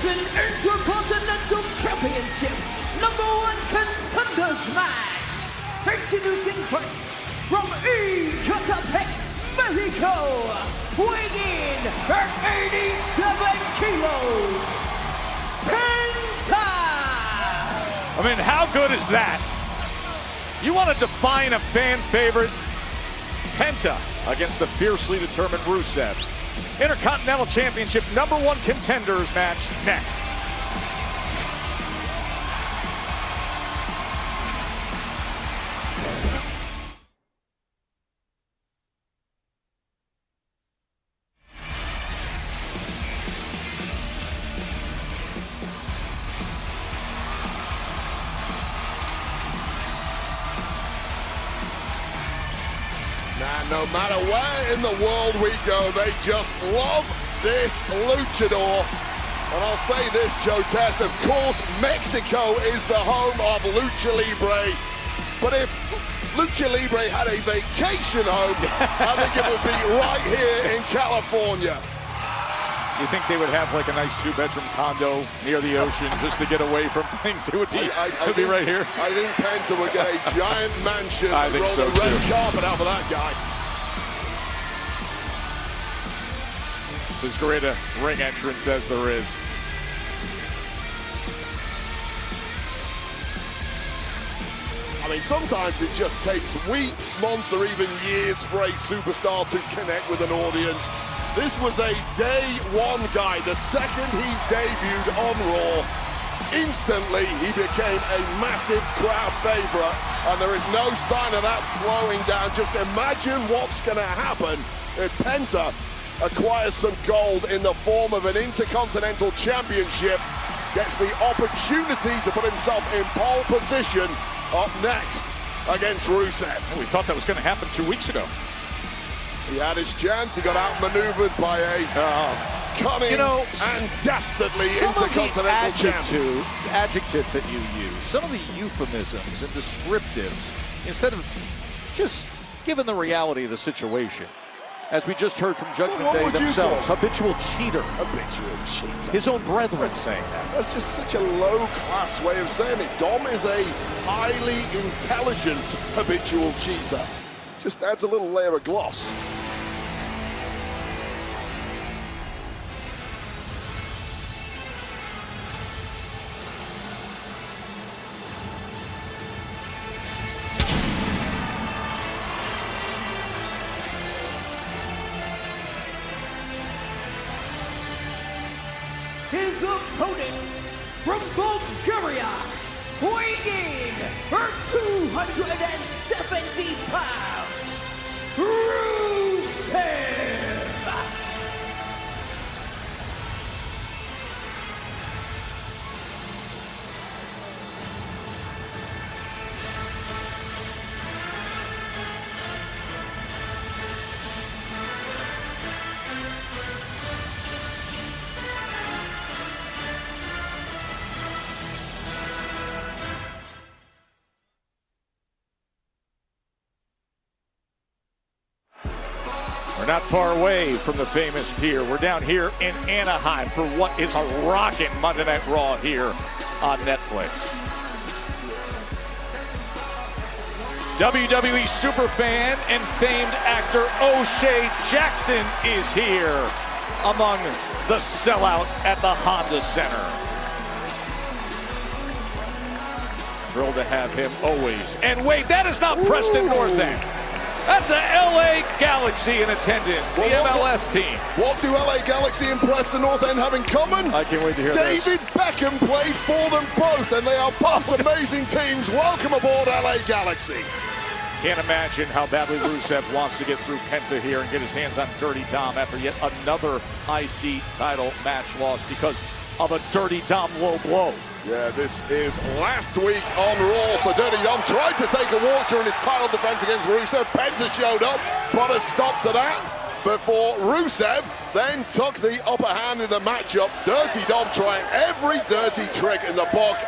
an Intercontinental Championship #1 Contenders match. Introducing first, from Ecatepec, Mexico, weighing in at 87 kilos, Penta! I mean, how good is that? You want to define a fan favorite? Penta against the fiercely determined Rusev. Intercontinental Championship #1 Contenders match next. And no matter where in the world we go, they just love this luchador. And I'll say this, Joe Tess, of course, Mexico is the home of Lucha Libre. But if Lucha Libre had a vacation home, I think it would be right here in California. You think they would have like a nice 2-bedroom condo near the ocean just to get away from things? It would be, be right here. I think Penta would get a giant mansion. I think roll so the red too. carpet out for that guy. It's as great a ring entrance as there is. I mean, sometimes it just takes weeks, months, or even years for a superstar to connect with an audience. This was a day one guy. The second he debuted on Raw, instantly he became a massive crowd favorite, and there is no sign of that slowing down. Just imagine what's going to happen if Penta acquires some gold in the form of an Intercontinental Championship, gets the opportunity to put himself in pole position up next against Rusev. We thought that was going to happen 2 weeks ago. He had his chance. He got outmaneuvered by a cunning and dastardly Intercontinental champion. Adjectives that you use, some of the euphemisms and descriptives, instead of just giving the reality of the situation. As we just heard from Judgment Day themselves, habitual cheater. Habitual cheater. His own brethren saying that. That's just such a low-class way of saying it. Dom is a highly intelligent habitual cheater. Just adds a little layer of gloss. His opponent from Bulgaria, weighing in at 270 pounds, Rusev! We're not far away from the famous pier. We're down here in Anaheim for what is a rockin' Monday Night Raw here on Netflix. WWE superfan and famed actor O'Shea Jackson is here among the sellout at the Honda Center. Thrilled to have him always. And wait, that is not Preston North End. That's the LA Galaxy in attendance, the MLS team. What do LA Galaxy and Preston North End have in common? I can't wait to hear this. David Beckham played for them both, and they are both amazing teams. Welcome aboard, LA Galaxy. Can't imagine how badly Rusev wants to get through Penta here and get his hands on Dirty Dom after yet another IC title match loss because of a Dirty Dom low blow. Yeah, this is last week on Raw, so Dirty Dom tried to take a walk during his title defense against Rusev. Penta showed up, put a stop to that before Rusev then took the upper hand in the matchup. Dirty Dom trying every dirty trick in the book,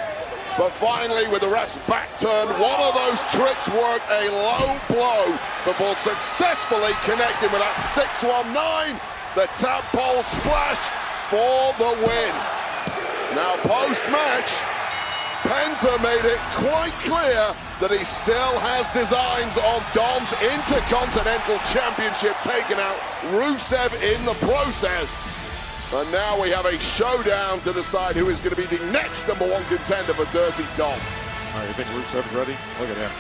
but finally with the ref's back turned, one of those tricks worked, a low blow before successfully connecting with that 619, the tap pole splash for the win. Now, post-match, Penta made it quite clear that he still has designs on Dom's Intercontinental Championship, taking out Rusev in the process. And now we have a showdown to decide who is going to be the next #1 contender for Dirty Dom. You think Rusev's ready? Look at him.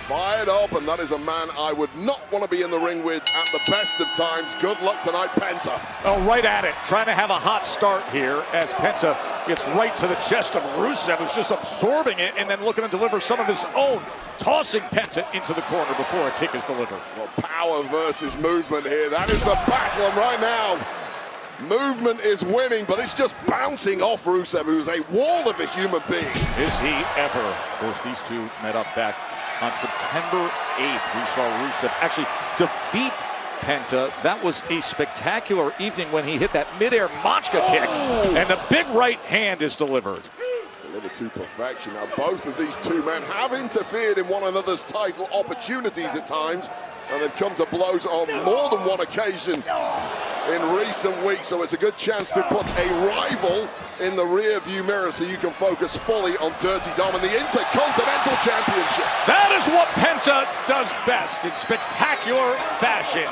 Fired up, and that is a man I would not want to be in the ring with at the best of times. Good luck tonight, Penta. Oh, right at it. Trying to have a hot start here as Penta gets right to the chest of Rusev, who's just absorbing it and then looking to deliver some of his own, tossing Penta into the corner before a kick is delivered. Well, power versus movement here. That is the battle, and right now, movement is winning, but it's just bouncing off Rusev, who's a wall of a human being. Is he ever? Of course, these two met up back on September 8th. We saw Rusev actually defeat Penta. That was a spectacular evening when he hit that midair Machka kick, and the big right hand is delivered. Delivered to perfection. Now, both of these two men have interfered in one another's title opportunities at times, and they've come to blows on more than one occasion in recent weeks, so it's a good chance to put a rival in the rear view mirror so you can focus fully on Dirty Dom and the Intercontinental Championship. That is what Penta does best in spectacular fashion.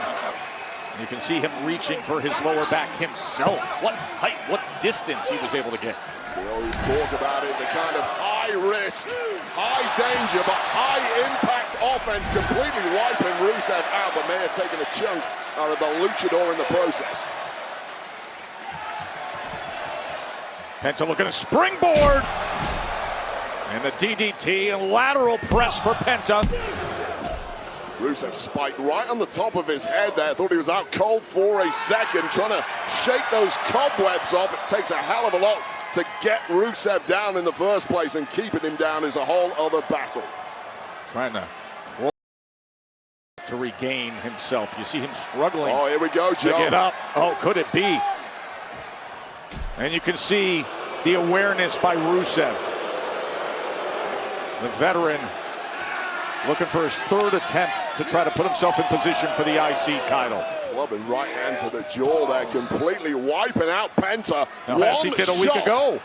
You can see him reaching for his lower back himself. What height, what distance he was able to get. We always talk about it, the kind of high risk, high danger, but high impact offense, completely wiping Rusev out, but may have taken a chunk out of the luchador in the process. Penta looking to springboard. And the DDT and lateral press for Penta. Rusev spiked right on the top of his head there. Thought he was out cold for a second, trying to shake those cobwebs off. It takes a hell of a lot to get Rusev down in the first place, and keeping him down is a whole other battle. Trying to regain himself. You see him struggling. Oh, here we go, Joe. To get up. Oh, could it be? And you can see the awareness by Rusev. The veteran looking for his third attempt to try to put himself in position for the IC title. Clubbing right hand to the jaw there, completely wiping out Penta. As he did a week ago.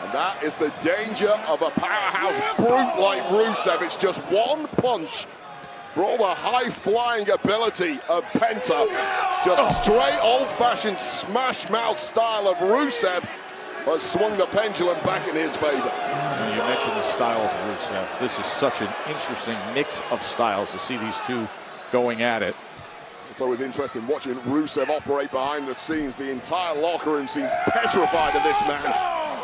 And that is the danger of a powerhouse brute like Rusev. It's just one punch for all the high-flying ability of Penta. Just straight old-fashioned smash mouth style of Rusev has swung the pendulum back in his favor. You mentioned the style of Rusev. This is such an interesting mix of styles to see these two going at it. It's always interesting watching Rusev operate behind the scenes. The entire locker room seemed petrified of this man,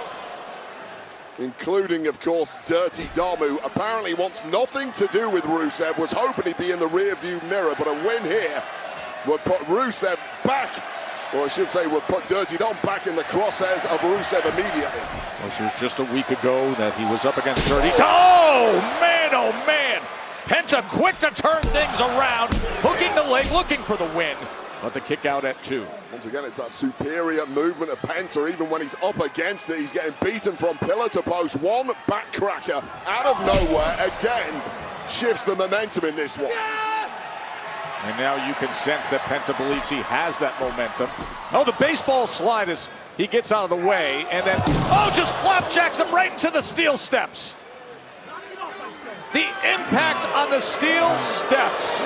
including, of course, Dirty Dom, who apparently wants nothing to do with Rusev, was hoping he'd be in the rear-view mirror, but a win here would put Rusev back, or I should say would put Dirty Dom back in the crosshairs of Rusev immediately. Well, this was just a week ago that he was up against Dirty Dom. Oh, man! Penta quick to turn things around, hooking the leg, looking for the win. But the kick out at 2. Once again, it's that superior movement of Penta. Even when he's up against it, he's getting beaten from pillar to post. One backcracker out of nowhere, again, shifts the momentum in this one. And now you can sense that Penta believes he has that momentum. Oh, the baseball slide as he gets out of the way, and then, just flapjacks him right into the steel steps. The impact on the steel steps.